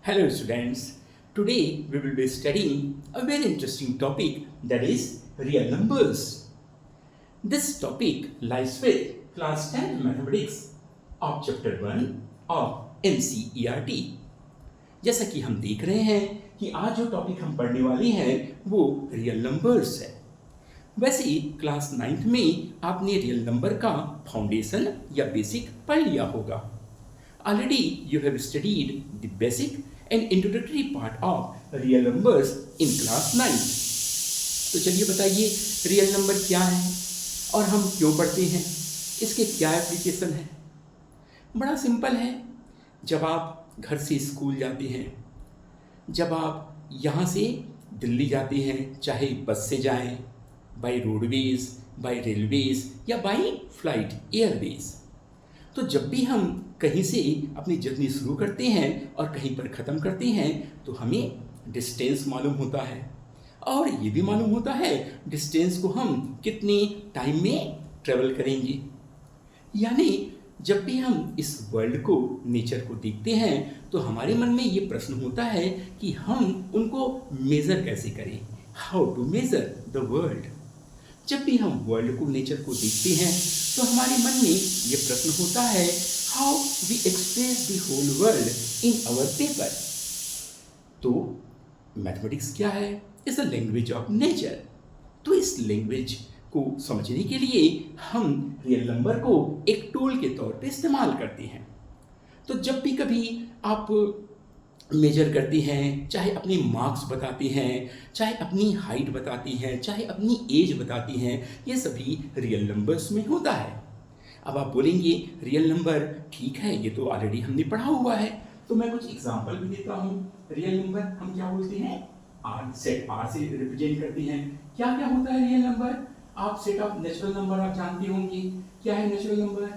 Hello students, today we will be studying a very interesting topic, that is real numbers. This topic lies with class 10 mathematics of chapter 1 of NCERT. जैसा कि हम देख रहे हैं कि आज जो टॉपिक हम पढ़ने वाले हैं वो रियल नंबर्स है। वैसे ही क्लास 9th में आपने रियल नंबर का फाउंडेशन या बेसिक पढ़ लिया होगा। Already you have studied the basic and introductory part of real numbers in class 9. तो चलिए बताइए रियल नंबर क्या है और हम क्यों पढ़ते हैं, इसके क्या एप्लीकेशन है। बड़ा सिंपल है। जब आप घर से स्कूल जाते हैं, जब आप यहाँ से दिल्ली जाते हैं, चाहे बस से जाएं, बाय रोडवेज, बाय रेलवेज या बाय फ्लाइट एयरवेज, तो जब भी हम कहीं से अपनी जर्नी शुरू करते हैं और कहीं पर ख़त्म करते हैं तो हमें डिस्टेंस मालूम होता है और ये भी मालूम होता है डिस्टेंस को हम कितने टाइम में ट्रेवल करेंगे। यानी जब भी हम इस वर्ल्ड को, नेचर को देखते हैं तो हमारे मन में ये प्रश्न होता है कि हम उनको मेज़र कैसे करें, how to measure the world. जब भी हम वर्ल्ड को, नेचर को देखते हैं तो हमारे मन में ये प्रश्न होता है how we express the whole world in our paper. तो मैथमेटिक्स क्या है? Is the language of nature. तो इस लैंग्वेज को समझने के लिए हम रियल नंबर को एक टूल के तौर पे इस्तेमाल करते हैं। तो जब भी कभी आप मेजर करती हैं, चाहे अपने मार्क्स बताती हैं, चाहे अपनी हाइट बताती हैं, चाहे अपनी एज बताती हैं, ये सभी रियल नंबर्स में होता है। अब आप बोलेंगे रियल नंबर ठीक है, ये तो ऑलरेडी हमने पढ़ा हुआ है। तो मैं कुछ एग्जांपल भी देता हूँ। रियल नंबर हम क्या बोलते हैं? आर, सेट आर से रिप्रेजेंट करते हैं। क्या क्या होता है रियल नंबर? आप सेट ऑफ नेचुरल नंबर आप जानते होंगे। क्या है नेचुरल नंबर?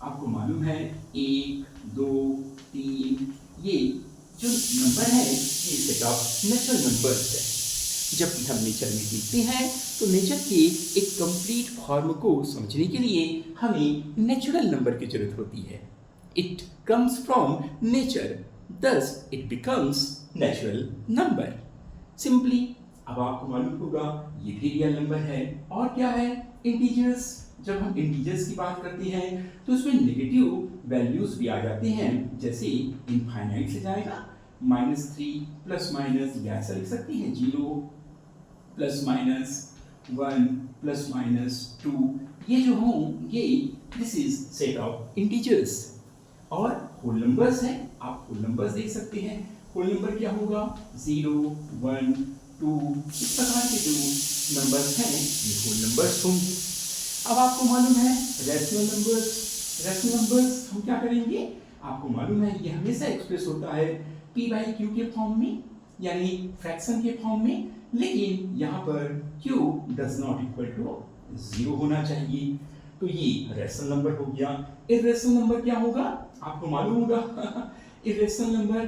आपको मालूम है 1, 2, 3, ये जो नंबर है ये सेट ऑफ नेचुरल नंबर्स है। जब भी हम नेचर में देखते हैं तो नेचर के एक कंप्लीट फॉर्म को समझने के लिए हमें नेचुरल नंबर की जरूरत होती है। It comes from nature, thus it becomes natural number. Simply अब आपको मालूम होगा ये भी रियल नंबर है। और क्या है? इंटीजर्स। जब हम इंटीजर्स की बात करते हैं तो उसमें नेगेटिव वैल्यूज भी आ जाते हैं, जैसे इनफाइनाइट से जाएगा -3 प्लस माइनस, या ऐसा लिख सकते हैं 0 प्लस माइनस 1 प्लस माइनस 2, ये जो हों ये this is set of integers. और होल नंबर्स है, आप होल नंबर्स देख सकते हैं। होल नंबर क्या होगा? 0, 1, 2, इस प्रकार के जो नंबर्स हैं ये होल नंबर्स होंगे। अब आपको मालूम है रैशनल नंबर्स। रैशनल नंबर्स हम क्या करेंगे? आपको मालूम है ये हमेशा एक्सप्रेस होता है p/q के फॉर्म में, यानी फ्रैक्शन के फॉर्म में, लेकिन यहाँ पर q does not equal to 0 होना चाहिए। तो ये रैशनल नंबर हो गया। इर्रेशनल नंबर क्या होगा? आपको मालूम होगा इर्रेशनल नंबर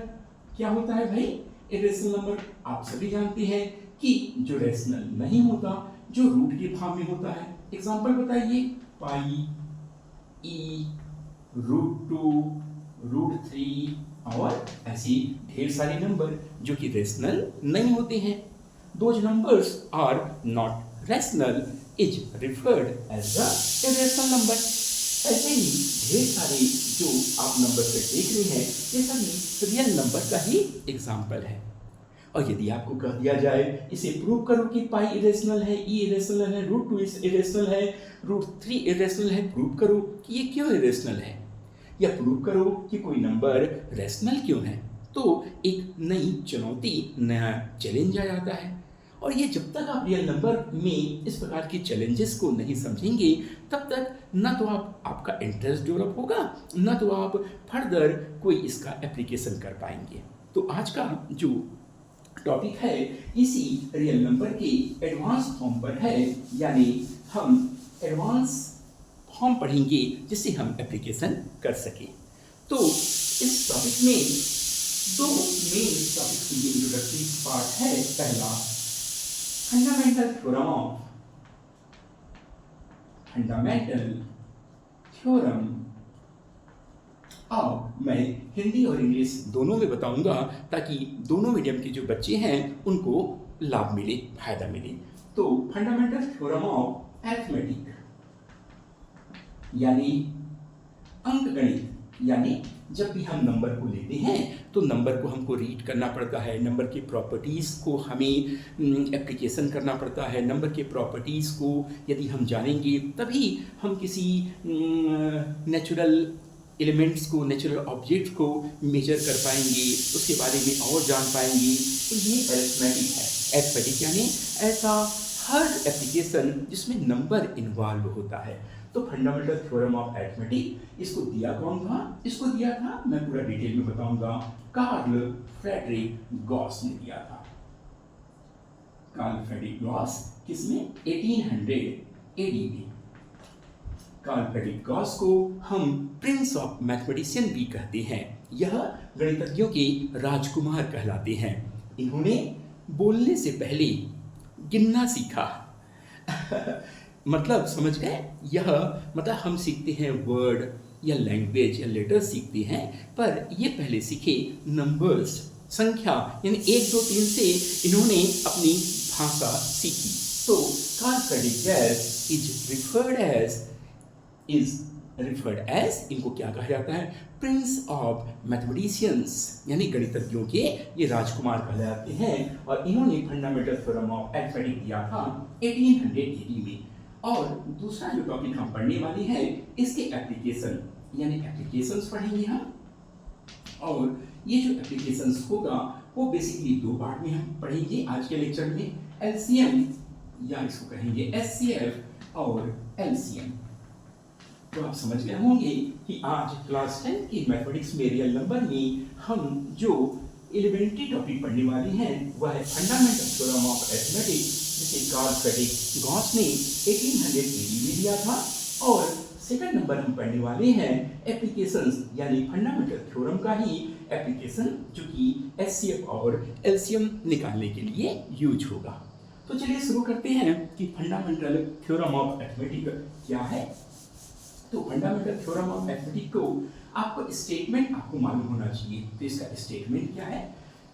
क्या होता है भाई? इर्रेशनल नंबर आप सभी जानते हैं कि जो रैशनल नहीं होता, जो रूट के फॉर्म में होता है। एग्जांपल बताइए। पाई, e, √2, √3 और ऐसी ढेर सारे नंबर जो कि रेशनल नहीं होते हैं। Those numbers are not rational is referred as the irrational number. ऐसे ही ढेर सारे जो आप नंबर से देख रहे हैं ये सभी रियल नंबर का ही एग्जाम्पल है। और यदि आपको कह दिया जाए इसे प्रूव करो कि पाई इरेशनल है, ई इरेशनल है, √2 इरेशनल है, √3 इरेशनल है, प्रूव करो कि ये क्यों इरेशनल है, या प्रूव करो कि कोई नंबर रेशनल क्यों है, तो एक नई चुनौती, नया चैलेंज आ जाता है। और ये जब तक आप रियल नंबर में इस प्रकार के चैलेंजेस को नहीं समझेंगे तब तक ना तो आपका इंटरेस्ट डेवलप होगा, ना तो आप फर्दर कोई इसका एप्लीकेशन कर पाएंगे। तो आज का जो टॉपिक है इसी रियल नंबर के एडवांस फॉर्म पर है, यानी हम एडवांस फॉर्म पढ़ेंगे जिससे हम एप्लीकेशन कर सकें। तो इस टॉपिक में दो मेन टॉपिक की इंट्रोडक्टरी पार्ट है। पहला फंडामेंटल थ्योरम और मैं हिंदी और इंग्लिश दोनों में बताऊंगा ताकि दोनों मीडियम के जो बच्चे हैं उनको लाभ मिले, फायदा मिले। तो फंडामेंटल थ्योरम ऑफ अरिथमेटिक यानी अंकगणित, यानी जब भी हम नंबर को लेते हैं तो नंबर को हमको रीड करना पड़ता है, नंबर की प्रॉपर्टीज़ को हमें एप्लीकेशन करना पड़ता है। नंबर के प्रॉपर्टीज़ को यदि हम जानेंगे तभी हम किसी नेचुरल एलिमेंट्स को, नेचुरल ऑब्जेक्ट को मेजर कर पाएंगे, उसके बारे में और जान पाएंगे। तो ये अरिथमेटिक है। अरिथमेटिक यानी ऐसा हर एप्लीकेशन जिसमें नंबर इन्वॉल्व होता है। तो फंडामेंटल थ्योरम ऑफ अरिथमेटिक इसको दिया कौन था? इसको दिया था, मैं पूरा डिटेल में बताऊंगा, कार्ल फ्रेडरिक गॉस ने दिया था। कार्ल फ्रेडरिक गॉस किसमें? 1800 एडी में। कार्ल फ्रेडरिक गॉस को हम प्रिंस ऑफ मैथमेटिशियन भी कहते हैं। यह गणितज्ञों के राजकुमार कहलाते हैं। इन्होंने बोलने से पहले गिनना सीखा। मतलब समझ गए? यह मतलब हम सीखते हैं वर्ड या लैंग्वेज या लेटर सीखते हैं, पर ये पहले सीखे नंबर्स, संख्या, यानी 1 2 3 से इन्होंने अपनी भाषा सीखी। तो Carl Friedrich Gauss is referred as, इनको क्या कहा जाता है? प्रिंस ऑफ मैथमेटिशियंस, यानी गणितज्ञों के ये राजकुमार कहलाते हैं। और इन्होंने फंडामेंटल थ्योरम ऑफ अरिथमेटिक दिया था 1800 एडी में। और दूसरा जो टॉपिक हम पढ़ने वाले हैं इसके एप्लीकेशन, यानी एप्लीकेशंस पढ़ेंगे हम। और ये जो एप्लीकेशंस होगा वो बेसिकली 2 पार्ट में हम पढ़ेंगे आज के लेक्चर में, एलसीएम या इसको कहेंगे एचसीएफ और एलसीएम। तो आप समझ गए होंगे कि आज क्लास 10 की मैथमेटिक्स में रियल नंबर में हम जो एलिमेंट्री टॉपिक पढ़ने वाले हैं वह है फंडामेंटल थ्योरम ऑफ अरिथमेटिक, जिसे कार्ल फ्रेडरिक गॉस ने 1800 एडी में दिया था। और सेकंड नंबर हम पढ़ने वाले हैं एप्लीकेशंस, यानी फंडामेंटल थ्योरम का ही एप्लीकेशन जो कि एचसीएफ और एलसीएम निकालने के लिए यूज होगा। तो चलिए शुरू करते हैं कि फंडामेंटल थ्योरम ऑफ अरिथमेटिक क्या है। तो फंडामेंटल थ्योरम ऑफ अरिथमेटिक को आपको स्टेटमेंट आपको मालूम होना चाहिए। तो इसका स्टेटमेंट क्या है?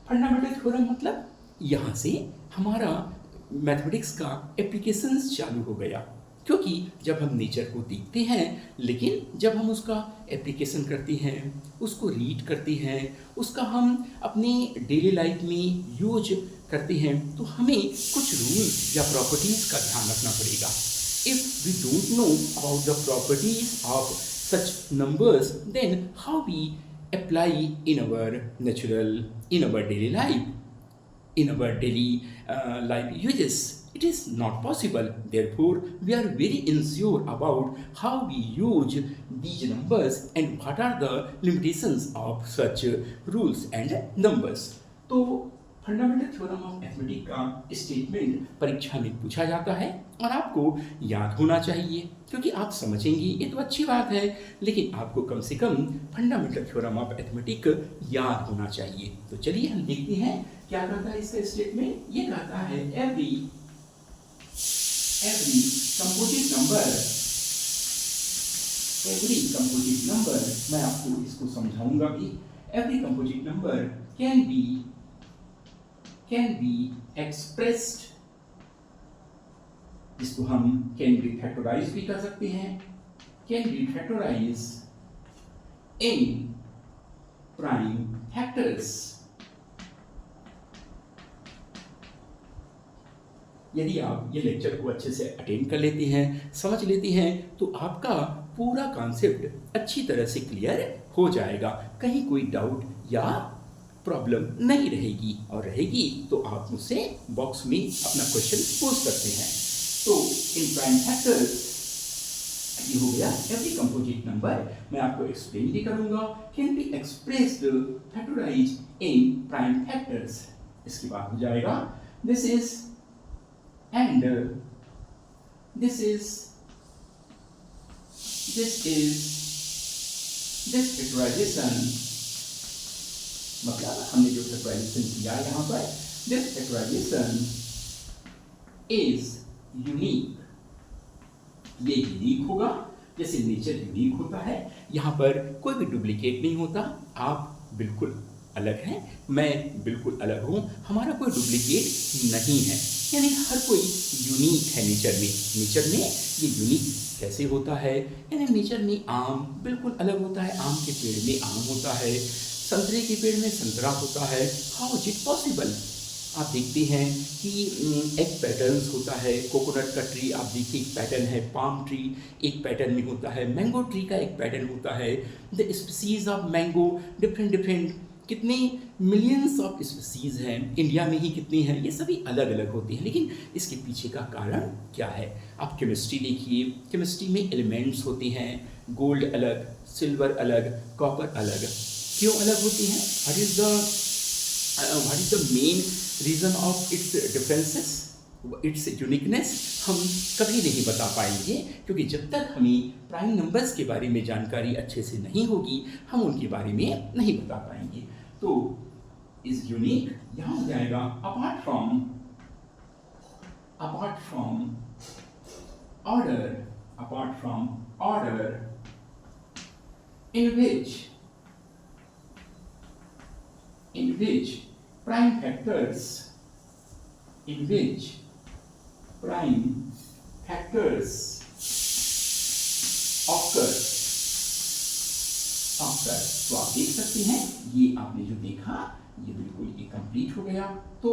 फंडामेंटल थ्योरम मतलब यहाँ से हमारा मैथमेटिक्स का एप्लीकेशंस चालू हो गया, क्योंकि जब हम नेचर को देखते हैं लेकिन जब हम उसका एप्लीकेशन करते हैं, उसको रीड करते हैं, उसका हम अपनी डेली लाइफ में यूज करते हैं, तो हमें कुछ रूल या प्रॉपर्टीज़ का ध्यान रखना पड़ेगा। If we don't know about the properties of such numbers, then how we apply in our daily life, in our daily life uses? It is not possible. Therefore, we are very unsure about how we use these numbers and what are the limitations of such rules and numbers. तो fundamental theorem of arithmetic का statement परीक्षा में पूछा जाता है और आपको याद होना चाहिए, क्योंकि आप समझेंगे ये तो अच्छी बात है, लेकिन आपको कम से कम फंडामेंटल थ्योरम ऑफ अरिथमेटिक याद होना चाहिए। तो चलिए हम देखते हैं क्या कहता है इसका स्टेटमेंट। ये कहता है एवरी कंपोजिट नंबर, मैं आपको इसको समझाऊंगा भी। Every composite number can be expressed, इसको हम can be factorized भी कर सकते हैं, can be factorized in prime factors। यदि आप ये लेक्चर को अच्छे से अटेंड कर लेते हैं, समझ लेते हैं, तो आपका पूरा कॉन्सेप्ट अच्छी तरह से क्लियर हो जाएगा। कहीं कोई डाउट या प्रॉब्लम नहीं रहेगी, और रहेगी तो आप मुझसे बॉक्स में अपना क्वेश्चन पूछ सकते हैं। तो इन प्राइम फैक्टर्स ये हो गया एवरी कंपोजिट नंबर, मैं आपको एक्सप्लेन भी करूंगा, can be expressed factorised in prime factors. इसके बाद हो जाएगा दिस इज दिस फैक्टराइजेशन, मतलब हमने जो फैक्टराइजेशन किया यहाँ पर, दिस फैक्टराइजेशन इज यूनिक, ये यूनिक होगा। जैसे नेचर यूनिक होता है, यहाँ पर कोई भी डुप्लीकेट नहीं होता, आप बिल्कुल अलग हैं, मैं बिल्कुल अलग हूँ, हमारा कोई डुप्लीकेट नहीं है, यानी हर कोई यूनिक है नेचर में। नेचर में ये यूनिक कैसे होता है, यानी नेचर में आम बिल्कुल अलग होता है, आम के पेड़ में आम होता है, संतरे के पेड़ में संतरा होता है। How is it possible? आप देखते हैं कि एक पैटर्न्स होता है, कोकोनट का ट्री आप देखिए एक पैटर्न है, पाम ट्री एक पैटर्न में होता है, मैंगो ट्री का एक पैटर्न होता है, the species of mango different कितने मिलियंस ऑफ स्पीसीज हैं, इंडिया में ही कितनी हैं, ये सभी अलग अलग होती हैं। लेकिन इसके पीछे का कारण क्या है? आप केमिस्ट्री देखिए, केमिस्ट्री में एलिमेंट्स होते हैं, गोल्ड अलग, सिल्वर अलग, कॉपर अलग। क्यों अलग होती हैं? what is the main reason of its differences, its uniqueness? हम कभी नहीं बता पाएंगे, क्योंकि जब तक हमें प्राइम नंबर्स के बारे में जानकारी अच्छे से नहीं होगी, हम उनके बारे में नहीं बता पाएंगे। तो इज यूनिक यहाँ हो जाएगा apart from order in which prime factors occur। तो आप देख सकते हैं, ये आपने जो देखा ये बिल्कुल ये कंप्लीट हो गया। तो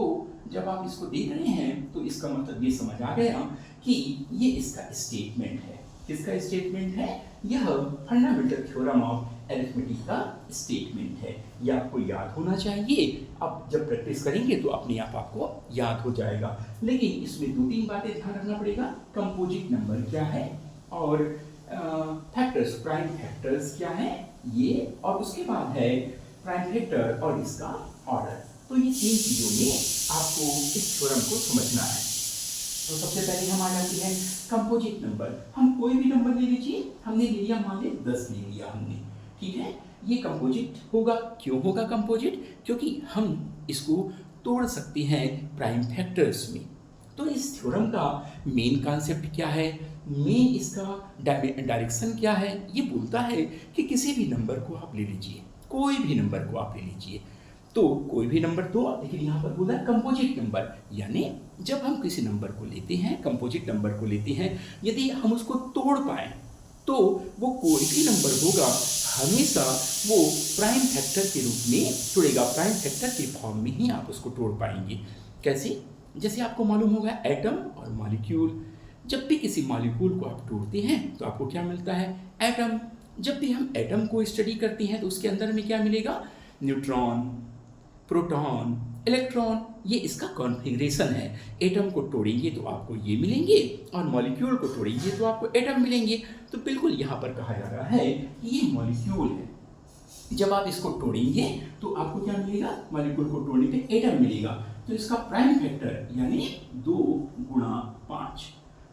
जब आप इसको देख रहे हैं तो इसका मतलब ये समझ आ गया कि ये इसका स्टेटमेंट है। किसका स्टेटमेंट है? यह फंडामेंटल थ्योरम ऑफ अरिथमेटिक का स्टेटमेंट है। यह आपको याद होना चाहिए। अब जब प्रैक्टिस करेंगे तो अपने आप आपको याद हो जाएगा। लेकिन इसमें दो तीन बातें ध्यान रखना पड़ेगा। कंपोजिट नंबर क्या है और फैक्टर्स, प्राइम फैक्टर्स क्या है ये, और उसके बाद है प्राइम फैक्टर और इसका ऑर्डर। तो ये तीन चीजों में आपको इस थ्योरम को समझना है। तो सबसे पहले हम आ जाते हैं कंपोजिट नंबर। हम कोई भी नंबर ले लीजिए, हमने ले लिया मान लीजिए 10 ले लिया हमने, ठीक है, ये कंपोजिट होगा। क्यों होगा कंपोजिट? क्योंकि हम इसको तोड़ सकते हैं प्राइम फैक्टर्स में। तो इस थ्योरम का मेन कॉन्सेप्ट क्या है, मेन इसका डायरेक्शन क्या है? ये बोलता है कि किसी भी नंबर को आप ले लीजिए, कोई भी नंबर को आप ले लीजिए, तो कोई भी नंबर तो, लेकिन यहाँ पर बोला कंपोजिट नंबर, यानी जब हम किसी नंबर को लेते हैं, कंपोजिट नंबर को लेते हैं, यदि हम उसको तोड़ पाएँ तो वो कोई भी नंबर होगा हमेशा वो प्राइम फैक्टर के रूप में जुड़ेगा, प्राइम फैक्टर के फॉर्म में ही आप उसको तोड़ पाएंगे। कैसे? जैसे आपको मालूम होगा एटम और मॉलिक्यूल, जब भी किसी मॉलिक्यूल को आप तोड़ते हैं तो आपको क्या मिलता है? एटम। जब भी हम एटम को स्टडी करते हैं तो उसके अंदर में क्या मिलेगा? न्यूट्रॉन, प्रोटॉन, इलेक्ट्रॉन, ये इसका कॉन्फ़िगरेशन है। एटम को तोड़ेंगे तो आपको ये मिलेंगे और मॉलिक्यूल को तोड़ेंगे तो आपको एटम मिलेंगे। तो बिल्कुल यहाँ पर कहा जा रहा है कि ये मॉलिक्यूल है। जब आप इसको तोड़ेंगे तो आपको क्या मिलेगा? मॉलिक्यूल को तोड़ने पे एटम मिलेगा। तो इसका प्राइम फैक्टर यानी 2 गुणा 5।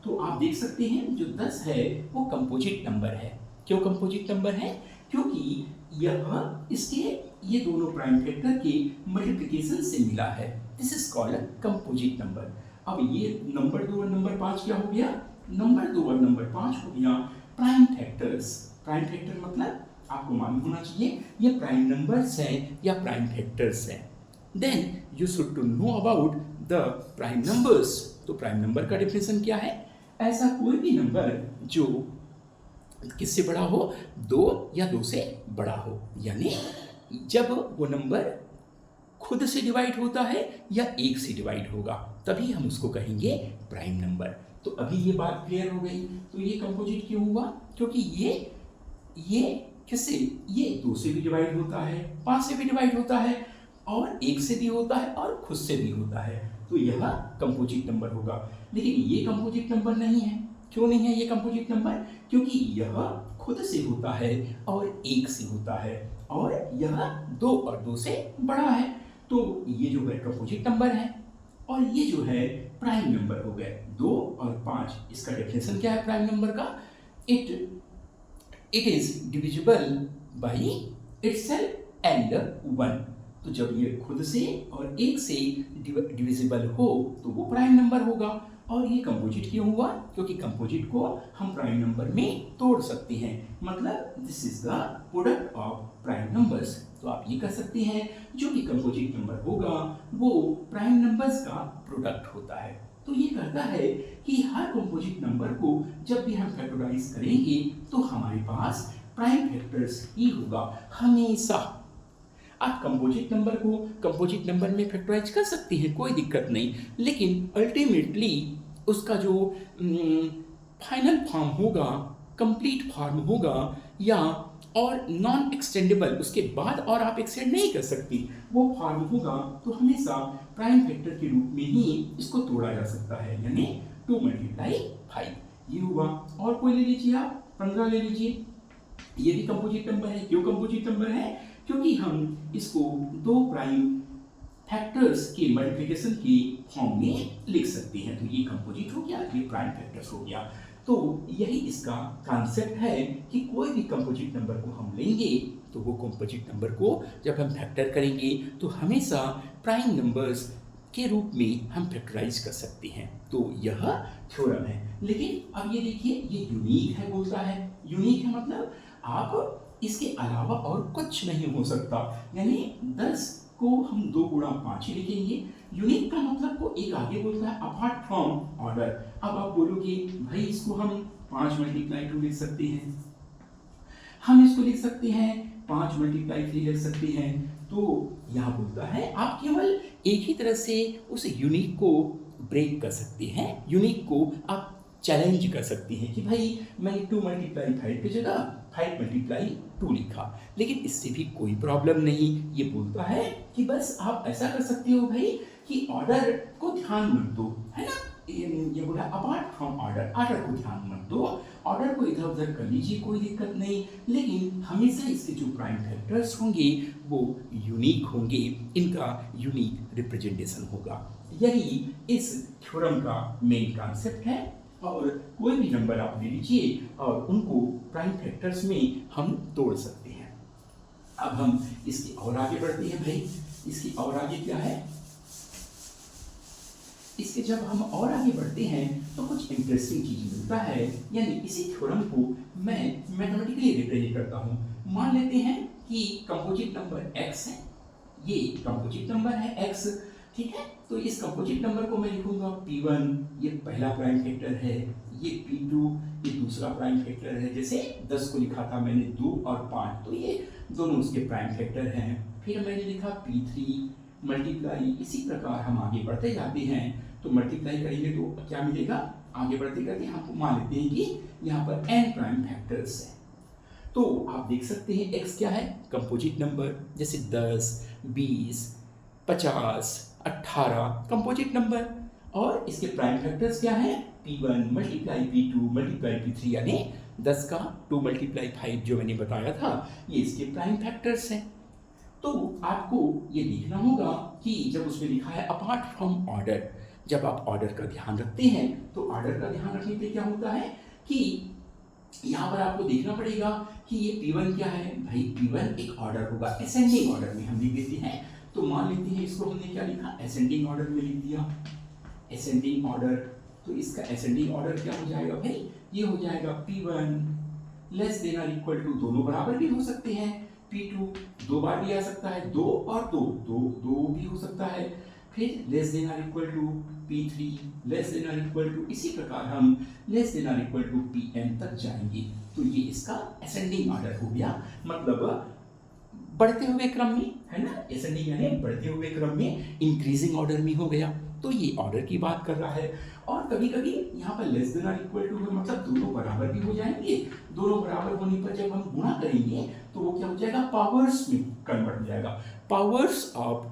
तो आप देख सकते हैं जो 10 है वो कंपोजिट नंबर है। क्यों कंपोजिट नंबर है? क्योंकि यह इसके ये दोनों प्राइम फैक्टर के मल्टीप्लिकेशन से मिला है। This is called composite number. अब ये नंबर 2 और नंबर 5 क्या हो गया? नंबर 2 और नंबर 5 हो गया प्राइम फैक्टर्स। प्राइम फैक्टर मतलब आपको मालूम होना चाहिए ये प्राइम नंबर्स हैं या प्राइम फैक्टर्स हैं। Then you should to know about the prime numbers. तो प्राइम नंबर का डेफिनेशन क्या है? ऐसा कोई भी नंबर जो किससे बड़ा हो? 2 या 2 से बड़ा हो, यानी जब वो नंबर खुद से डिवाइड होता है या 1 से डिवाइड होगा तभी हम उसको कहेंगे प्राइम नंबर। तो अभी ये बात क्लियर हो गई। तो ये कंपोजिट क्यों हुआ? क्योंकि ये किससे? ये 2 से भी डिवाइड होता है, 5 से भी डिवाइड होता है और 1 से भी होता है और खुद से भी होता है। तो यह कंपोजिट नंबर होगा। लेकिन ये कंपोजिट नंबर नहीं है। क्यों नहीं है ये कंपोजिट नंबर? क्योंकि यह खुद से होता है और 1 से होता है और यह 2 और 2 से बड़ा है। तो ये जो है कंपोजिट नंबर है और ये जो है प्राइम नंबर हो गए 2 और 5। इसका डेफिनेशन क्या है प्राइम नंबर का? It is divisible by itself and 1। तो जब ये खुद से और 1 से डिविजिबल हो तो वो प्राइम नंबर होगा। और ये कंपोजिट क्यों हुआ? क्योंकि कंपोजिट को हम प्राइम नंबर में तोड़ सकते हैं, मतलब this is the product of prime numbers. तो आप ये कह सकते हैं जो भी कंपोजिट नंबर होगा वो प्राइम नंबर्स का प्रोडक्ट होता है। तो ये कहता है कि हर कंपोजिट नंबर को जब भी हम फैक्टराइज करेंगे तो हमारे पास प्राइम फैक्टर्स ही होगा हमेशा। आप कंपोजिट नंबर को कंपोजिट नंबर में फैक्टराइज कर सकते हैं, कोई दिक्कत नहीं, लेकिन अल्टीमेटली उसका जो फाइनल फॉर्म होगा, कंप्लीट फॉर्म होगा या और नॉन एक्सटेंडेबल, उसके बाद और आप एक्सटेंड नहीं कर सकती, वो फॉर्म होगा तो हमेशा प्राइम फैक्टर के रूप में ही इसको तोड़ा जा सकता है, यानी 2 × 5 ये हुआ। और कोई ले लीजिए आप 15 ले लीजिए, ये भी कंपोजिट नंबर है। क्यों कंपोजिट नंबर है? क्योंकि हम इसको 2 प्राइम फैक्टर्स के मल्टीप्लिकेशन के फॉर्म में लिख सकते हैं। तो ये कंपोजिट हो गया, ये प्राइम फैक्टर्स हो गया। तो यही इसका कॉन्सेप्ट है कि कोई भी कंपोजिट नंबर को हम लेंगे तो वो कंपोजिट नंबर को जब हम फैक्टर करेंगे तो हमेशा प्राइम नंबर्स के रूप में हम फैक्टराइज कर सकते हैं। तो यह थ्योरम है। लेकिन अब ये देखिए, ये यूनिक है बोलता है। यूनिक है मतलब आप इसके अलावा और कुछ नहीं हो सकता, यानी 10 को हम 2 × 5 ही लिखेंगे। यूनिक का मतलब को एक आगे बोलता है अपार्ट फ्रॉम ऑर्डर। अब आप बोलोगे भाई इसको हम 5 × 2 लिख सकते हैं, हम इसको लिख सकते हैं 5 × 3 लिख सकते हैं। तो यहाँ बोलता है आप केवल एक ही तरह से उस यूनिक को ब्रेक कर सकते हैं, यूनिक को आप चैलेंज कर सकती हैं कि भाई मैं 2 × 5 की जगह 5 × 2 लिखा, लेकिन इससे भी कोई प्रॉब्लम नहीं। ये बोलता है कि बस आप ऐसा कर सकते हो भाई कि ऑर्डर को ध्यान मत दो, है ना। ये बोला अपार्ट फ्रॉम ऑर्डर, ऑर्डर को ध्यान मत दो, ऑर्डर को इधर उधर कर लीजिए, कोई दिक्कत नहीं, लेकिन हमेशा इसके जो प्राइम फैक्टर्स होंगे वो यूनिक होंगे, इनका यूनिक रिप्रेजेंटेशन होगा। यही इस थ्योरम का मेन कॉन्सेप्ट है। और कोई भी नंबर आप ले लीजिए और उनको प्राइम फैक्टर्स में हम तोड़ सकते हैं। अब हम इसके और आगे बढ़ते हैं भाई, इसकी और आगे क्या है, इसके जब हम और आगे बढ़ते हैं तो कुछ इंटरेस्टिंग चीज मिलता है। यानी इसी थ्योरम को मैं मैथमेटिकली रिप्रेजेंट करता हूँ। मान लेते हैं कि कंपोजिट नंबर x है, ये कंपोजिट नंबर है x, ठीक है। तो इस कंपोजिट नंबर को मैं लिखूंगा P1, ये पहला प्राइम फैक्टर है, ये P2, ये दूसरा प्राइम फैक्टर है। जैसे 10 को लिखा था मैंने 2 और 5, तो ये दोनों उसके प्राइम फैक्टर हैं। फिर मैंने लिखा P3 मल्टीप्लाई, इसी प्रकार हम आगे बढ़ते जाते हैं। तो मल्टीप्लाई करेंगे तो क्या मिलेगा, आगे बढ़ते करते हम मान लेते हैं कि यहाँ पर n प्राइम फैक्टर्स हैं। तो आप देख सकते हैं x क्या है, कंपोजिट नंबर, जैसे 10, 20, 50, 18 कंपोजिट नंबर, और इसके प्राइम फैक्टर्स क्या है, P1 multiply P2 multiply P3, यानी 10 का 2 × 5 जो मैंने बताया था, ये इसके प्राइम फैक्टर्स हैं। तो आपको ये लिखना होगा कि जब उसमें लिखा है अपार्ट फ्रॉम ऑर्डर, जब आप ऑर्डर का ध्यान रखते हैं तो ऑर्डर का ध्यान रखने पे क्या होता है कि यहाँ पर आपको देखना पड़ेगा कि ये P1 क्या है। भाई P1 एक ऑर्डर होगा, असेंडिंग ऑर्डर में हम लिख देते हैं। तो मान लेते हैं इसको हमने क्या लिखा, असेंडिंग ऑर्डर में लिख दिया, असेंडिंग ऑर्डर। तो इसका असेंडिंग ऑर्डर क्या हो जाएगा भाई, ये हो जाएगा P1 लेस देन और इक्वल टू, दोनों बराबर भी हो सकते हैं, P2 2 बार भी आ सकता है, 2 और 2 2 भी हो सकता है। फिर लेस देन और equal to P3 less than और इक्वल टू, इसी प्रकार हम लेस देन और इक्वल टू Pn तक जाएंगे। तो ये इसका असेंडिंग ऑर्डर हो गया, मतलब बढ़ते हुए क्रम में, है ना। असेंडिंग यानी बढ़ते हुए क्रम में, इंक्रीजिंग ऑर्डर में हो गया। तो ये ऑर्डर की बात कर रहा है। और कभी कभी यहाँ पर लेस देन और इक्वल टू है, मतलब दोनों बराबर भी हो जाएंगे। दोनों बराबर होने पर जब हम गुणा करेंगे तो वो क्या हो जाएगा, पावर्स में कन्वर्ट हो जाएगा, powers of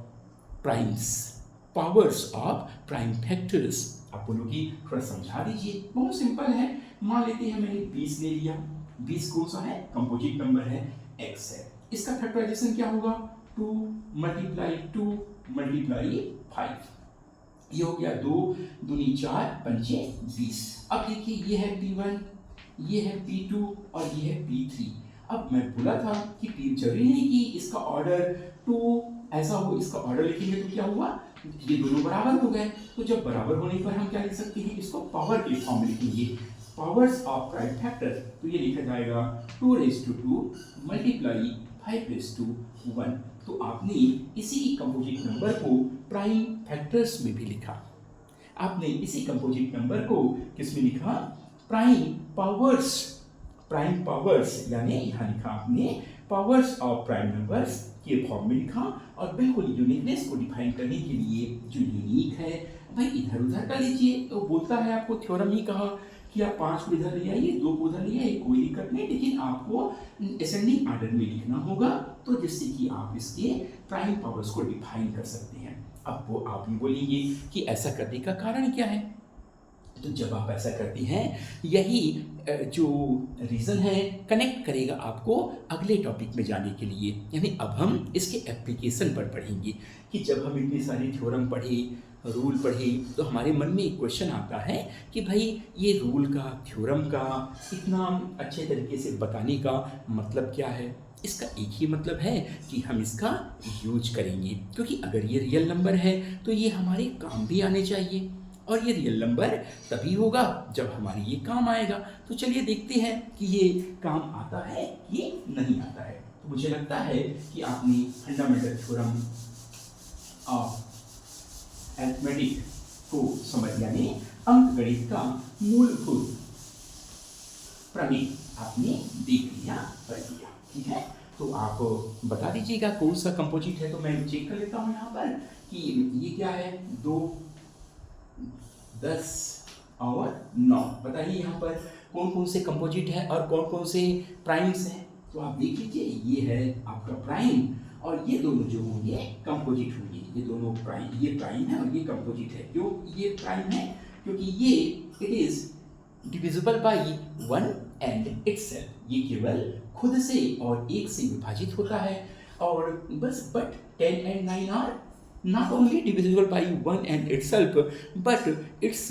primes, powers of prime factors. आप बोलोगे थोड़ा समझा दीजिए। बहुत सिंपल है, मान लेते हैं मैंने 20 ले लिया, 20 कौन सा है, कंपोजिट नंबर है, x है। इसका फैक्टराइजेशन क्या होगा, 2 × 2 × 5, ये हो गया 2 दूनी 4 पंचे 20। अब देखिए ये है P1, ये है P2 और ये है P3। अब मैं बोला था कि जरूरी नहीं कि इसका ऑर्डर 2 ऐसा हो, इसका ऑर्डर लिखेंगे तो क्या हुआ, ये दोनों बराबर हो गए। तो जब बराबर होने पर हम क्या लिख सकते हैं, इसको पावर के फॉर्म में लिखेंगे, पावर्स ऑफ प्राइम फैक्टर। तो ये लिखा जाएगा 2^2 मल्टीप्लाई 5^1। तो आपने इसी कंपोजिट नंबर को प्राइम फैक्टर्स में भी लिखा, आपने इसी कंपोजिट नंबर को किस में लिखा, प्राइम पावर्स, प्राइम पावर्स यानी यहाँ लिखा आपने पावर्स ऑफ प्राइम नंबर्स के फॉर्म में लिखा। और बिल्कुल यूनिकनेस को डिफाइन करने के लिए जो यूनिक है भाई इधर उधर कर लीजिए। तो बोलता है आपको थ्योरम ही कहा कि आप 5 को इधर ले आइए, 2 को उधर ले आइए, कोई दिक्कत नहीं, लेकिन आपको असेंडिंग ऑर्डर में लिखना होगा, तो जिससे कि आप इसके प्राइम पावर्स को डिफाइन कर सकते हैं। अब वो आप ये बोलेंगे कि ऐसा करने का कारण क्या है, तो जब आप ऐसा करते हैं यही जो रीज़न है कनेक्ट करेगा आपको अगले टॉपिक में जाने के लिए। यानी अब हम इसके एप्लीकेशन पर पढ़ेंगे कि जब हम इतनी सारी थ्योरम पढ़े, रूल पढ़े, तो हमारे मन में एक क्वेश्चन आता है कि भाई ये रूल का, थ्योरम का इतना अच्छे तरीके से बताने का मतलब क्या है। इसका एक ही मतलब है कि हम इसका यूज करेंगे, क्योंकि अगर ये रियल नंबर है तो ये हमारे काम भी आने चाहिए, और ये रियल नंबर तभी होगा जब हमारे ये काम आएगा। तो चलिए देखते हैं कि ये काम आता है कि नहीं आता है। तो मुझे लगता है कि आपने फंडामेंटल थ्योरम ऑफ अरिथमेटिक को समझ, यानी अंकगणित का मूलभूत प्रमेय आपने देख लिया, पढ़ लिया, ठीक है। तो आप बता दीजिएगा कौन सा कंपोजिट है, तो मैं चेक कर लेता हूँ यहाँ पर कि ये क्या है, 2, 10 और 9। बताइए यहाँ पर कौन कौन से कंपोजिट है और कौन कौन से प्राइम्स हैं। तो आप देख लीजिए, ये है आपका प्राइम और ये दोनों जो होंगे कंपोजिट होंगे। ये दोनों प्राइम, ये प्राइम है और ये कंपोजिट है। क्यों ये प्राइम है, क्योंकि ये it is divisible by 1 and itself. ये केवल खुद से और एक से विभाजित होता है, और बस but 10 and 9 are not only divisible by 1 and itself but its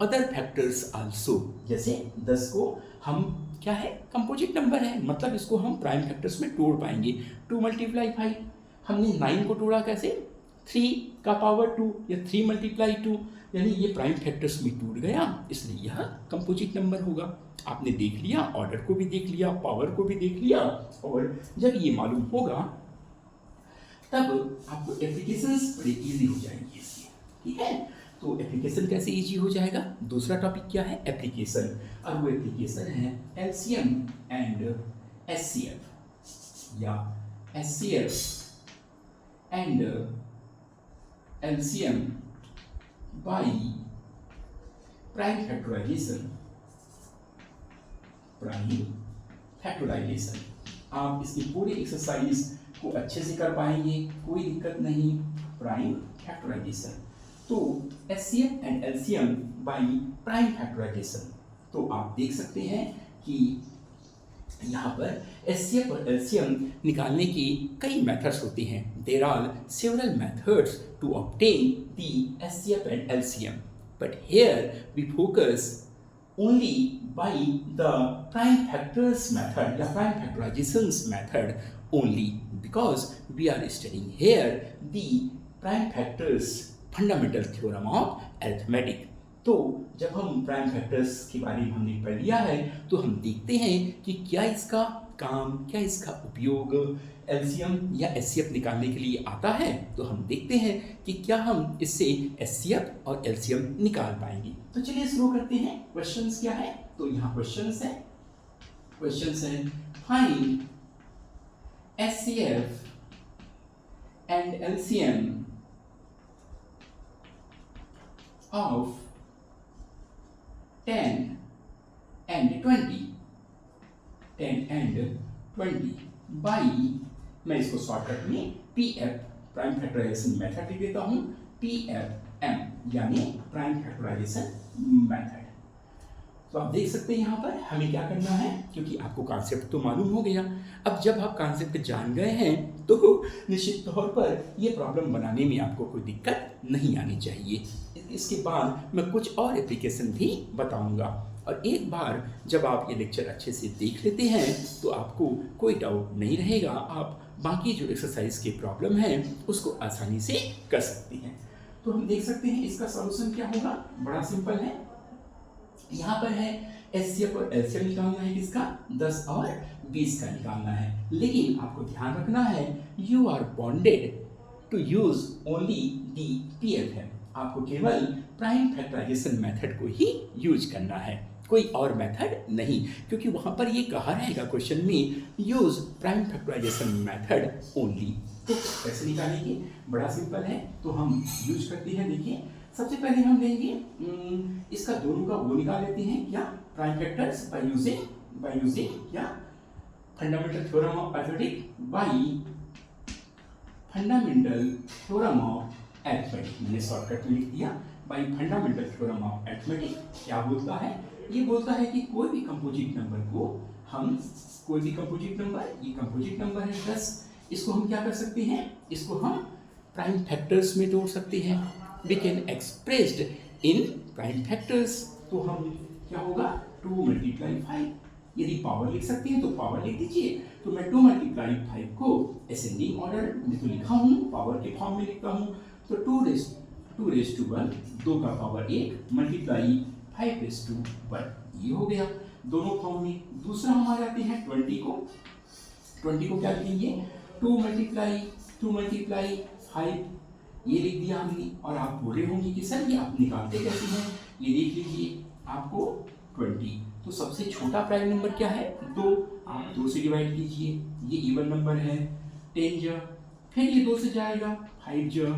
other factors also। जैसे 10 को हम क्या है, कंपोजिट नंबर है, मतलब इसको हम प्राइम फैक्टर्स में तोड़ पाएंगे। 2 × 5, हमने 9 को तोड़ा कैसे, 3 का पावर 2 या 3 × 2, यानी ये प्राइम फैक्टर्स में टूट गया, इसलिए यह कंपोजिट नंबर होगा। आपने देख लिया, ऑर्डर को भी देख लिया, पावर को भी देख लिया, और जब ये मालूम होगा तब आपको एप्लीकेशंस बड़े इजी हो जाएंगे इसके, ठीक है। तो एप्लीकेशन कैसे इजी हो जाएगा, दूसरा टॉपिक क्या है, एप्लीकेशन, और वो एप्लीकेशन है एलसीएम एंड एचसीएफ, या HCF and LCM by prime factorisation. Prime factorisation, आप इसकी पूरी एक्सरसाइज को अच्छे से कर पाएंगे, कोई दिक्कत नहीं। प्राइम फैक्टराइजेशन, तो HCF and LCM by prime factorisation. तो आप देख सकते हैं कि यहाँ पर एचसीएफ और एलसीएम निकालने की कई मेथड्स होते हैं। There are several methods to obtain the HCF and LCM, but here we focus only by the prime factors method, the prime factorizations method only, because we are studying here the prime factors fundamental theorem of arithmetic। तो जब हम prime factors के बारे में हमने पढ़ लिया है, तो हम देखते हैं कि क्या इसका काम, क्या इसका उपयोग एलसीएम या एचसीएफ निकालने के लिए आता है। तो हम देखते हैं कि क्या हम इससे एचसीएफ और एलसीएम निकाल पाएंगे। तो चलिए शुरू करते हैं। क्वेश्चंस क्या है, तो यहाँ क्वेश्चंस है find HCF and LCM of 10 and 20 by, मैं इसको शॉर्टकट में पीएफ प्राइम फैक्टराइजेशन मेथड लिख देता हूँ, पीएफएम यानी प्राइम फैक्टराइजेशन मेथड। तो आप देख सकते हैं यहाँ पर हमें क्या करना है, क्योंकि आपको कॉन्सेप्ट तो मालूम हो गया। अब जब आप कॉन्सेप्ट जान गए हैं तो निश्चित तौर पर ये प्रॉब्लम बनाने में आपको कोई दिक्कत नहीं आनी चाहिए। इसके बाद मैं कुछ और एप्लीकेशन भी बताऊंगा, और एक बार जब आप ये लेक्चर अच्छे से देख लेते हैं तो आपको कोई डाउट नहीं रहेगा, आप बाकी जो एक्सरसाइज की प्रॉब्लम है उसको आसानी से कर सकते हैं। तो हम देख सकते हैं इसका सॉल्यूशन क्या होगा, बड़ा सिंपल है। यहाँ पर है एचसीएफ और एलसीएम निकालना है किसका, 10 और 20 का निकालना है। लेकिन आपको ध्यान रखना है you are bonded to use only the PFM, आपको केवल प्राइम फैक्टराइजेशन मेथड को ही यूज करना है, कोई और मेथड नहीं, क्योंकि वहां पर ये कहा रहेगा क्वेश्चन में use prime factorisation method only. तो कैसे निकालेंगे, बड़ा सिंपल है। तो हम यूज करते हैं, देखिए सबसे पहले हम लेंगे इसका दोनों का वो निकाल लेते हैं क्या, प्राइम फैक्टर्स बाय यूजिंग क्या, fundamental theorem of arithmetic bye fundamental theorem of arithmetic, मैंने शॉर्टकट में लिख दिया bye fundamental theorem of arithmetic. क्या बोलता है, ये बोलता है कि कोई भी कंपोजिट नंबर को हम, कोई भी कंपोजिट नंबर, ये कंपोजिट नंबर है 10, इसको हम क्या कर सकते हैं, इसको हम प्राइम फैक्टर्स में तोड़ सकते हैं, we can expressed in prime factors. तो हम क्या होगा 2 × 5, यदि पावर लिख सकते हैं तो पावर लिख दीजिए। तो मैं 2 × 5 को असेंडिंग ऑर्डर में तो लिखा हूँ, पावर के फॉर्म में लिखता हूँ। तो 2 रेज़ टू 1, 2 का पावर 1 मल्टीप्लाई 5 रेज़ टू 1, ये हो गया दोनों फॉर्म में। दूसरा हम आ जाते हैं 20 को क्या लिखेंगे, 2 × 5, ये लिख दिया हमने। और आप बोल रहे होंगे कि सर ये आप निकालते कैसे हैं, ये देख लीजिए आपको 20, तो सबसे छोटा प्राइम नंबर क्या है 2, आप 2 से डिवाइड कीजिए, ये इवन नंबर है 10 जा, फिर ये 2 से जाएगा 5 जा,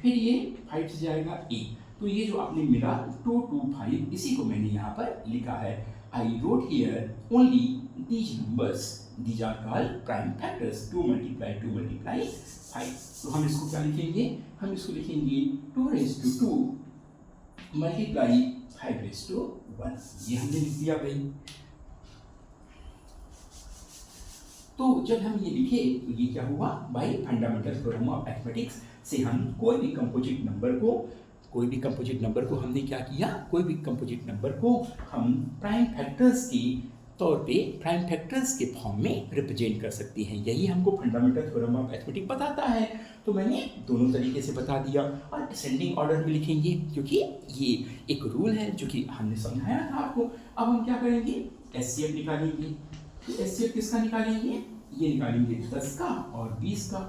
फिर ये 5 से जाएगा 1, तो ये जो आपने मिला 2 2 5, इसी को मैंने यहाँ पर लिखा है। I wrote here only these numbers, these are called prime factors, 2 × 5। तो हम इसको क्या लिखेंगे, हम इसको लिखेंगे 2 raise to 2 multiply 5 raise to 1, ये हमने लिख दिया भाई। तो जब हम ये लिखे तो ये क्या हुआ, bye fundamental theorem of arithmetics से हम कोई भी कंपोजिट नंबर को हमने क्या किया, कोई भी कंपोजिट नंबर को हम प्राइम फैक्टर्स की तौर पे, प्राइम फैक्टर्स के फॉर्म में रिप्रेजेंट कर सकते हैं। यही हमको फंडामेंटल थ्योरम ऑफ अरिथमेटिक बताता है। तो मैंने दोनों तरीके से बता दिया। और असेंडिंग ऑर्डर में लिखेंगे, क्योंकि ये एक रूल है जो कि हमने समझाया था आपको। अब हम क्या करेंगे, एचसीएफ निकालेंगे। तो एचसीएफ किसका निकालेंगे, ये निकालेंगे 10 का और 20 का,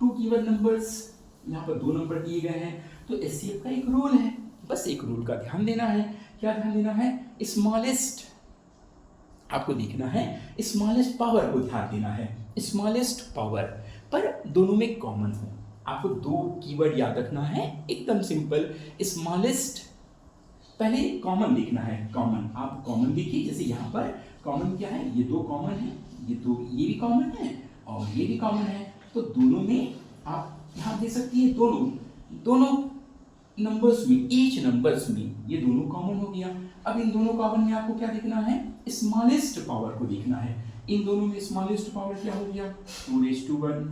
2 गिवन नंबर्स, यहाँ पर 2 नंबर दिए गए हैं। तो एचसीएफ का एक रूल है, बस एक रूल का ध्यान देना है। क्या ध्यान देना है, स्मॉलेस्ट आपको लिखना है, स्मॉलेस्ट पावर को ध्यान देना है, स्मॉलेस्ट पावर पर दोनों में कॉमन हो। आपको 2 कीवर्ड याद रखना है, एकदम सिंपल। स्मॉलेस्ट, पहले कॉमन लिखना है, कॉमन, आप कॉमन देखिए, जैसे यहाँ पर कॉमन क्या है, ये 2 कॉमन है, ये भी कॉमन है और ये भी कॉमन है। तो दोनों में आप यहाँ दे सकती है, दोनों नंबर्स में, ईच नंबर्स में ये दोनों कॉमन हो गया। अब इन दोनों कॉमन में आपको क्या देखना है, स्मॉलेस्ट पावर को देखना है। इन दोनों में स्मॉलेस्ट पावर क्या हो गया, 2 रेज़ टू 1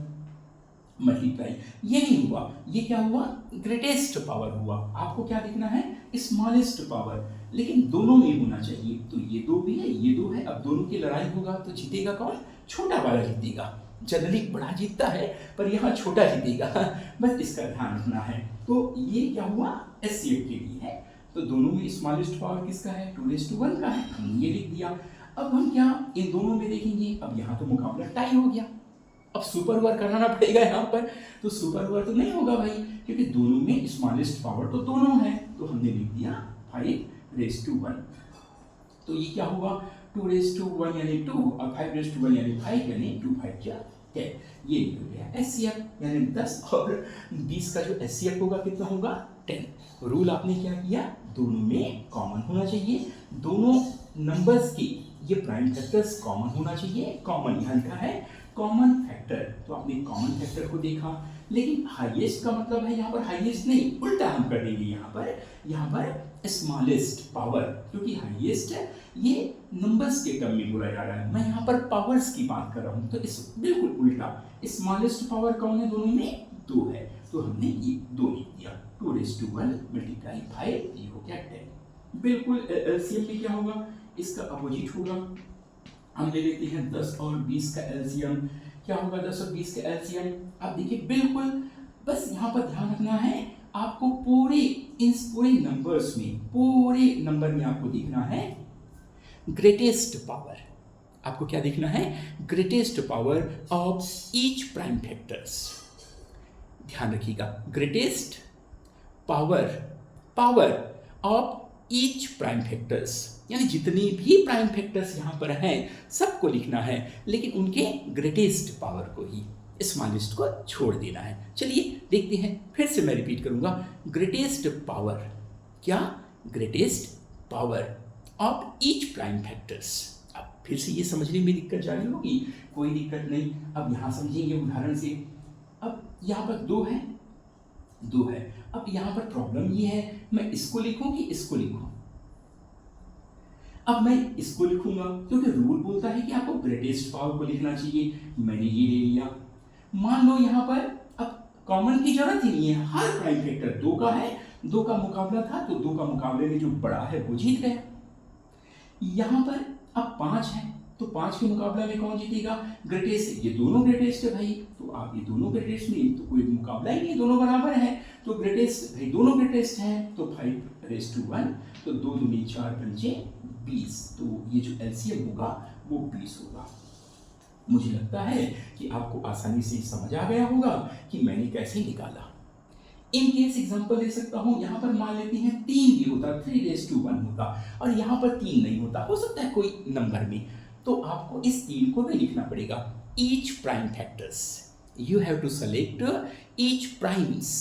मल्टीप्लाई, ये नहीं हुआ, ये क्या हुआ, ग्रेटेस्ट पावर हुआ। आपको क्या देखना है, स्मॉलेस्ट पावर, लेकिन दोनों में होना चाहिए। तो ये 2 भी है, ये 2 है। अब दोनों की लड़ाई होगा तो जीतेगा कौन, छोटा वाला जीतेगा। जनरली बड़ा जीतता है पर यहाँ छोटा जीतेगा, बस इसका ध्यान रखना है। तो ये क्या हुआ, एचसीएफ के लिए है। तो दोनों में स्मॉलेस्ट पावर किसका है, 2 रेज़ टू 1 का है, हमने ये लिख दिया। अब हम क्या इन दोनों में देखेंगे, अब यहाँ तो मुकाबला टाई हो गया। अब सुपर ओवर कराना पड़ेगा यहाँ पर, तो सुपर ओवर तो नहीं होगा भाई, क्योंकि दोनों में स्मॉलेस्ट पावर तो दोनों है। तो हमने लिख दिया 5 रेज़ टू 1। तो ये क्या हुआ, 2 रेज़ टू 1 यानी 2 और 5 रेज़ टू 1 यानी 5, यानी 2 5 जा 10, ये निकल गया एचसीएफ। यानी 10 और 20 का जो एचसीएफ होगा कितना होगा, 10। रूल आपने क्या किया, दोनों में कॉमन होना चाहिए, दोनों नंबर्स की ये प्राइम फैक्टर्स कॉमन होना चाहिए। कॉमन यहाँ लिखा है कॉमन फैक्टर, तो आपने कॉमन फैक्टर को देखा। लेकिन हाईएस्ट का मतलब है यहाँ पर हाईएस्ट नहीं, उल्टा हम कर देंगे यहाँ पर स्मॉलेस्ट पावर, क्योंकि हाईएस्ट है ये नंबर्स के टर्म में बोला जा रहा है, मैं यहाँ पर पावर्स की बात कर रहा हूँ। तो इस बिल्कुल उल्टा, स्मॉलेस्ट पावर कौन है, दोनों में 2 है, तो हमने ये 2 लिख दिया। 2 रेज़ टू 1 मल्टीप्लाई 5, ये हो गया 10। बिल्कुल एलसीएम में क्या होगा, इसका अपोजिट होगा। हम ले लेते हैं 10 और 20 का एलसीएम, क्या होगा 10 और 20 का एलसीएम? आप देखिए बिल्कुल, बस यहाँ पर ध्यान रखना है आपको पूरे नंबर्स में, पूरे नंबर में आपको देखना है ग्रेटेस्ट पावर। आपको क्या देखना है? Greatest power of each prime factors. ध्यान रखिएगा, greatest power of each prime factors, यानी जितने भी प्राइम फैक्टर्स यहाँ पर हैं सबको लिखना है, लेकिन उनके ग्रेटेस्ट पावर को ही, स्मॉलेस्ट को छोड़ देना है। चलिए देखते हैं, फिर से मैं रिपीट करूंगा, ग्रेटेस्ट पावर, क्या? Greatest power of each prime factors. अब फिर से ये समझने में दिक्कत जारी होगी, कोई दिक्कत नहीं, अब यहाँ समझेंगे उदाहरण से। अब यहाँ पर दो है, अब यहाँ पर प्रॉब्लम ये है, मैं इसको लिखूं कि इसको लिखूं? अब मैं इसको लिखूंगा क्योंकि रूल बोलता है कि आपको ग्रेटेस्ट पावर को लिखना चाहिए। मैंने ये ले लिया। मान लो यहाँ पर अब कॉमन की जरूरत ही नहीं है, हर प्राइम फैक्टर 2 का है, 2 का मुकाबला था तो 2 का मुकाबले में जो बड़ा है वो जीत गया। यहाँ पर अब 5 है तो 5 के मुकाबला में कौन जीतेगा? ग्रेटेस्ट, ये दोनों ग्रेटेस्ट है भाई, तो आप ये दोनों ग्रेटेस्ट नहीं तो कोई मुकाबला ही नहीं, दोनों बराबर है, तो ग्रेटेस्ट भाई दोनों ग्रेटेस्ट हैं, तो 5:1, तो 2 दूनी 4 पंचे 20, तो ये जो एलसीएम होगा वो 20 होगा। मुझे लगता है कि आपको आसानी से समझ आ गया होगा कि मैंने कैसे निकाला। इन केस एग्जांपल ले सकता हूं, यहाँ पर मान लेते हैं 3 भी होता, 3:1 होता, और यहाँ पर 3 नहीं होता, हो सकता है कोई नंबर में, तो आपको इस 3 को भी लिखना पड़ेगा। Each prime factors, you have to select each primes.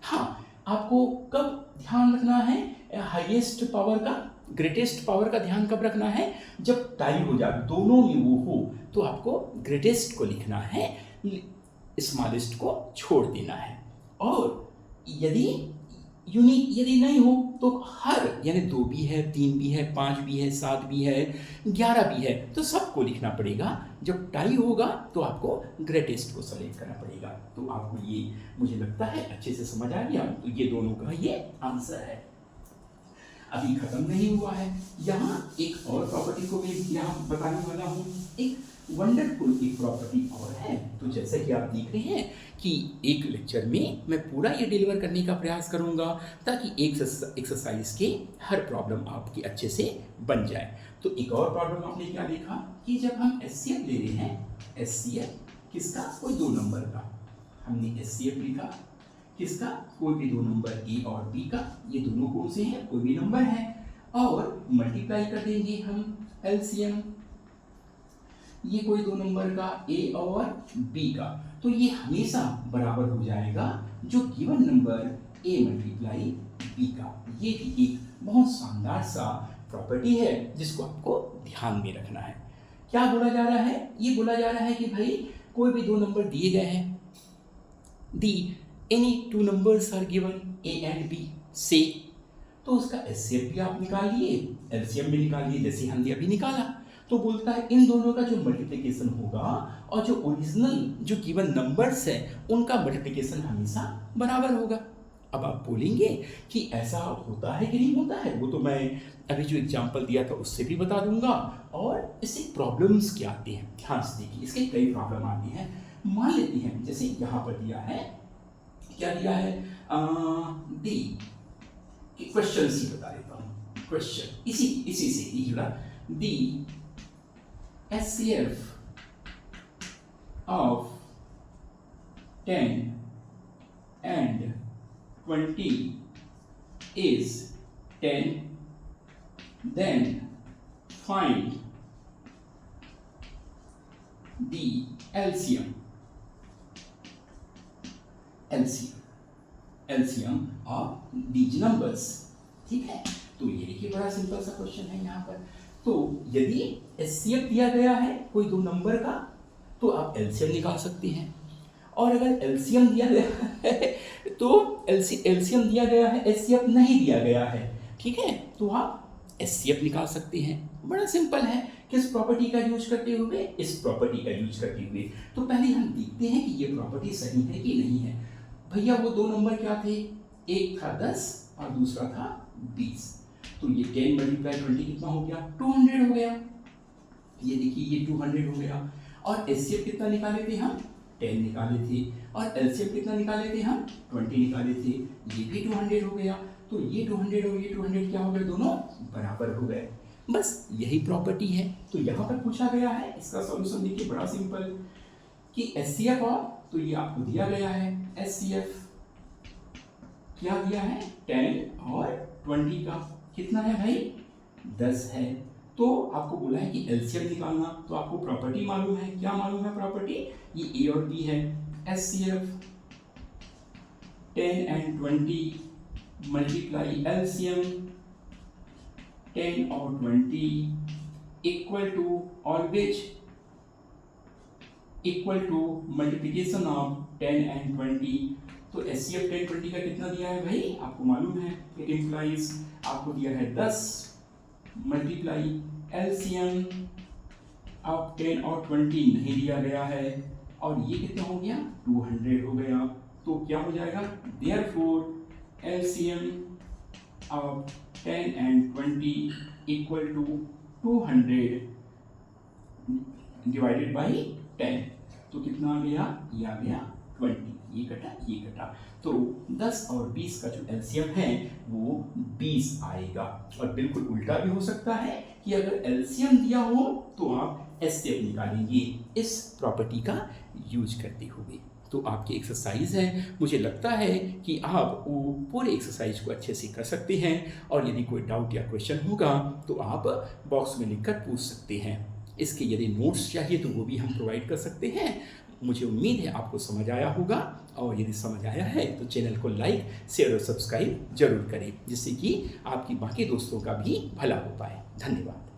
हाँ, आपको कब ध्यान रखना है हाईएस्ट पावर का, ग्रेटेस्ट पावर का ध्यान कब रखना है? जब टाई हो जाए, दोनों में वो हो, तो आपको ग्रेटेस्ट को लिखना है, स्मॉलेस्ट को छोड़ देना है। और यदि नहीं हो तो हर, यानी 2 भी है, 3 भी है, 5 भी है, 7 भी है, 11 भी है, तो सबको लिखना पड़ेगा। जब टाई होगा तो आपको ग्रेटेस्ट को सेलेक्ट करना पड़ेगा। तो आपको ये मुझे लगता है अच्छे से समझ आ गया, तो ये दोनों का ये आंसर है। अभी खत्म नहीं हुआ है, यहाँ एक और प्रॉपर्टी को मैं यहाँ बताने वाला हूँ। एक वंडरफुल एक प्रॉपर्टी और है। तो जैसे कि आप देख रहे हैं कि एक लेक्चर में मैं पूरा ये डिलीवर करने का प्रयास करूंगा ताकि एक एक्सरसाइज के हर प्रॉब्लम आपकी अच्छे से बन जाए। तो एक और प्रॉब्लम आपने क्या देखा कि जब हम एचसीएफ ले रहे हैं, एचसीएफ किसका? कोई 2 नंबर का, हमने एचसीएफ लिखा किसका? कोई भी 2 नंबर ए और बी का, ये दोनों कौन से हैं? कोई भी नंबर है, और मल्टीप्लाई कर देंगे हम एलसीएम, ये कोई 2 नंबर का ए और बी का, तो ये हमेशा बराबर हो जाएगा जो given number A multiply B का। ये भी एक बहुत शानदार सा प्रॉपर्टी है जिसको आपको ध्यान में रखना है। क्या बोला जा रहा है? ये बोला जा रहा है कि भाई कोई भी 2 नंबर दिए गए हैं, the any 2 numbers are given A and B से, तो उसका एचसीएफ भी आप निकाल लिए, एलसीएम भी निकाल लिए, जैसे हमने अभी निकाला। तो बोलता है इन दोनों का जो मल्टीप्लिकेशन होगा और जो ओरिजिनल जो गिवन नंबर्स है उनका मल्टीप्लिकेशन हमेशा बराबर होगा। अब आप बोलेंगे कि ऐसा होता है कि नहीं होता है, वो तो मैं अभी जो एग्जांपल दिया था उससे भी बता दूंगा, और इससे प्रॉब्लम्स क्या आते हैं ध्यान से देखिए, इसके कई प्रॉब्लम आती हैं। मान लेते हैं जैसे यहाँ पर दिया है, क्या दिया है, दी क्वेश्चन सी बता देता हूँ, क्वेश्चन इसी से ही जुड़ा, दी HCF of 10 and 20 is 10, then find the LCM of these numbers। ठीक है, तो ये देखिए बड़ा सिंपल सा क्वेश्चन है यहाँ पर। तो यदि एचसीएफ दिया गया है कोई 2 नंबर का तो आप एलसीएम निकाल सकते हैं, और अगर एलसीएम दिया गया है तो एलसीएम दिया गया है, एचसीएफ नहीं दिया गया है, ठीक है, तो आप एचसीएफ निकाल सकते हैं। बड़ा सिंपल है, किस प्रॉपर्टी का यूज करते हुए? इस प्रॉपर्टी का यूज करते हुए। तो पहले हम देखते हैं कि ये प्रॉपर्टी सही है कि नहीं है। भैया वो 2 नंबर क्या थे? एक था 10 और दूसरा था 20, तो ये 10 × 20 कितना हो गया? 200 हो गया। ये देखिए ये 200 हो गया। और एचसीएफ कितना निकाले थे हम 10 निकाले थे और एलसीएम कितना निकाले थे हम 20 निकाले थे। ये भी 200 हो गया, तो ये 200 और ये 200 क्या हो गए, दोनों बराबर हो गए। बस यही प्रॉपर्टी है। तो यहाँ पर पूछा गया है, इसका सॉल्यूशन देखिए बड़ा सिंपल कि एचसीएफ और तो ये आपको दिया गया है एचसीएफ क्या दिया है 10 और 20 का कितना है भाई 10 है। तो आपको बोला है कि एलसीएम निकालना, तो आपको प्रॉपर्टी मालूम है, क्या मालूम है प्रॉपर्टी, ये ए और बी है। एचसीएफ 10 and 20 मल्टीप्लाई एलसीएम 10 और 20 equal to always equal to multiplication of 10 and 20। तो एचसीएफ 10 20 का कितना दिया है भाई आपको मालूम है, इट इम्प्लाइज आपको दिया है 10 मल्टीप्लाई एलसीएम ऑफ 10 और 20 नहीं दिया गया है, और ये कितना हो गया 200 हो गया। तो क्या हो जाएगा, therefore LCM of 10 and 20 equal to 200 divided by 10। तो कितना आ गया, ये आ गया 20, ये कटा, तो 10 और 20 का जो एलसीएम है वो 20 आएगा। और बिल्कुल उल्टा भी हो सकता है कि अगर एलसीएम दिया हो तो आप एचसीएफ निकालेंगे इस प्रॉपर्टी का यूज करते हुए। तो आपकी एक्सरसाइज है, मुझे लगता है कि आप वो पूरे एक्सरसाइज को अच्छे से कर सकते हैं, और यदि कोई डाउट या क्वेश्चन होगा तो आप बॉक्स में लिखकर पूछ सकते हैं। इसके यदि नोट्स चाहिए तो वो भी हम प्रोवाइड कर सकते हैं। मुझे उम्मीद है आपको समझ आया होगा, और यदि समझ आया है तो चैनल को लाइक शेयर और सब्सक्राइब जरूर करें, जिससे कि आपकी बाकी दोस्तों का भी भला हो पाए। धन्यवाद।